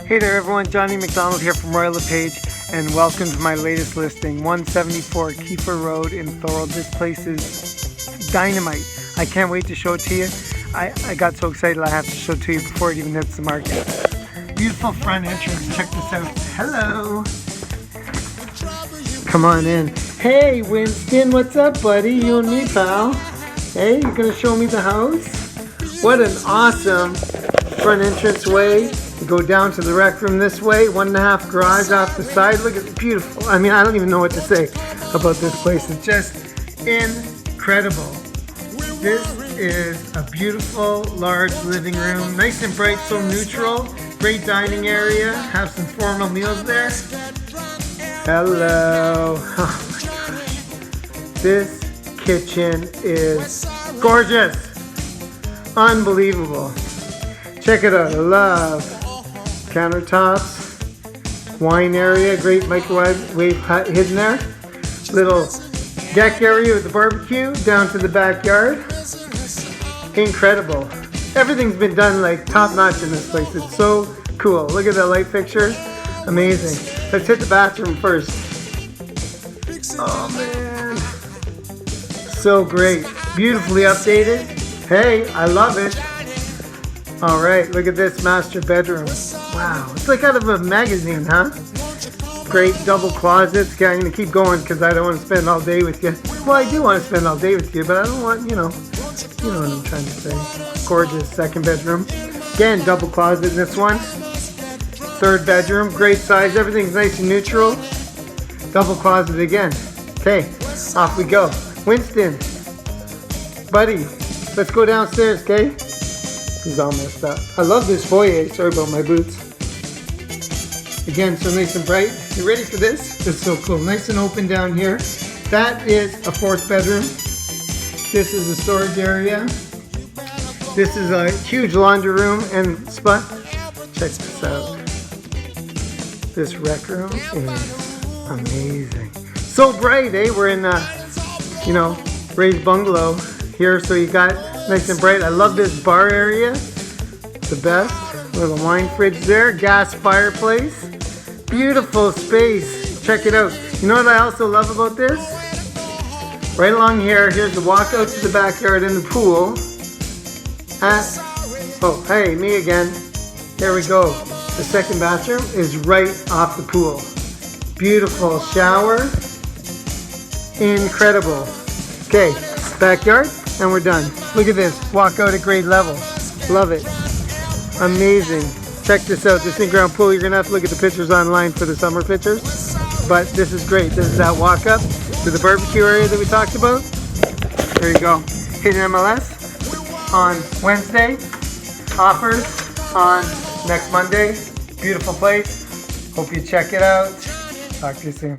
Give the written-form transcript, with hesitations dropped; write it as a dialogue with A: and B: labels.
A: Hey there everyone, Johnny MacDonald here from Royal LePage, and welcome to my latest listing, 174 Keefer Road in Thorold. This place is dynamite. I can't wait to show it to you. I got so excited I have to show it to you before it even hits the market. Beautiful front entrance, check this out. Hello! Come on in. Hey Winston, what's up buddy? You and me pal. Hey, you gonna show me the house? What an awesome front entrance way. You go down to the rec room this way, 1.5 garage off the side. Look at it, beautiful. I mean, I don't even know what to say about this place. It's just incredible. This is a beautiful, large living room. Nice and bright, so neutral. Great dining area. Have some formal meals there. Hello. Oh my gosh. This kitchen is gorgeous. Unbelievable. Check it out. I love countertops, wine area, great microwave hidden there. Little deck area with the barbecue down to the backyard. Incredible. Everything's been done like top notch in this place. It's so cool. Look at the light fixtures. Amazing. Let's hit the bathroom first. Oh man. So great. Beautifully updated. Hey, I love it. Alright, look at this master bedroom. Wow, it's like out of a magazine, huh? Great double closets. Okay, I'm going to keep going because I don't want to spend all day with you. Well, I do want to spend all day with you, but I don't want, you know what I'm trying to say. Gorgeous second bedroom. Again, double closet in this one. Third bedroom, great size. Everything's nice and neutral. Double closet again. Okay, off we go. Winston, buddy, let's go downstairs, okay? He's all messed up. I love this foyer. Sorry about my boots. Again, so nice and bright. You ready for this? It's so cool. Nice and open down here. That is a fourth bedroom. This is a storage area. This is a huge laundry room and spa. Check this out. This rec room is amazing. So bright, eh? We're in raised bungalow here, so you got nice and bright. I love this bar area. The best. Little wine fridge there. Gas fireplace. Beautiful space. Check it out. You know what I also love about this? Right along here, here's the walkout to the backyard and the pool. Oh, hey, me again. There we go. The second bathroom is right off the pool. Beautiful shower. Incredible. Okay, backyard. And we're done. Look at this. Walk out at grade level. Love it. Amazing. Check this out. This in-ground pool, you're going to have to look at the pictures online for the summer pictures. But this is great. This is that walk up to the barbecue area that we talked about. There you go. Hidden MLS on Wednesday. Offers on next Monday. Beautiful place. Hope you check it out. Talk to you soon.